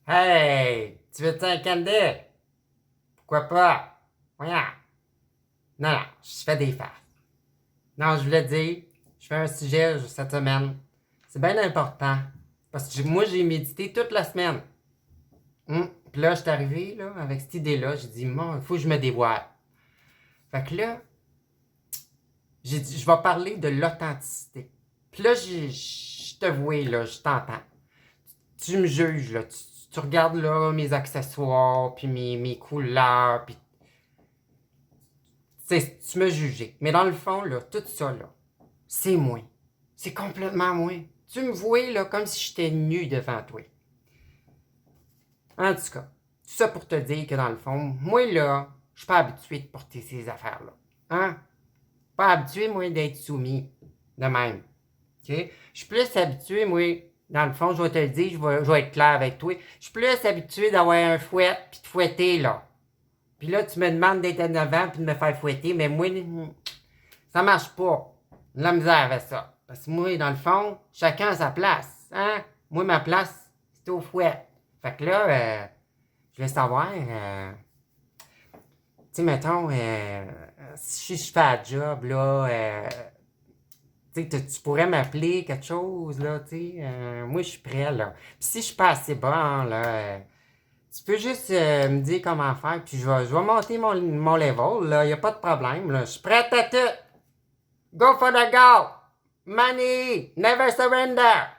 Hey, tu veux-tu un candy? Pourquoi pas? Voyons. Non, non, je fais des farces. Non, je voulais dire, je fais un sujet cette semaine. C'est bien important. Parce que moi, j'ai médité toute la semaine. Puis là, je suis arrivé là, avec cette idée-là. J'ai dit, bon, il faut que je me dévoile. Fait que là, j'ai dit, je vais parler de l'authenticité. Puis là, je te vois, là, je t'entends. Tu me juges, là. Tu regardes, là, mes accessoires, puis mes couleurs, puis tu me juges. Mais dans le fond, là, tout ça, là, c'est moi. C'est complètement moi. Tu me vois, là, comme si j'étais nu devant toi. En tout cas, tout ça pour te dire que dans le fond, moi, là, je suis pas habitué de porter ces affaires-là. Hein? Pas habitué, moi, d'être soumis. De même. OK? Je suis plus habitué, moi, dans le fond, je vais te le dire, je vais être clair avec toi. Je suis plus habitué d'avoir un fouet puis de fouetter, là. Puis là, tu me demandes d'être en avant puis de me faire fouetter, mais moi, ça marche pas. J'ai de la misère avec ça. Parce que moi, dans le fond, chacun a sa place. Hein? Moi, ma place, c'est au fouet. Fait que là, je voulais savoir, tu sais, mettons, si je fais un job, là, tu sais, tu pourrais m'appeler quelque chose, là, tu sais. Moi, je suis prêt, là. Puis si je suis pas assez bon, là, tu peux juste me dire comment faire, puis je vais monter mon level, là. Y a pas de problème, là. Je suis prêt à tout. Go for the goal! Money! Never surrender!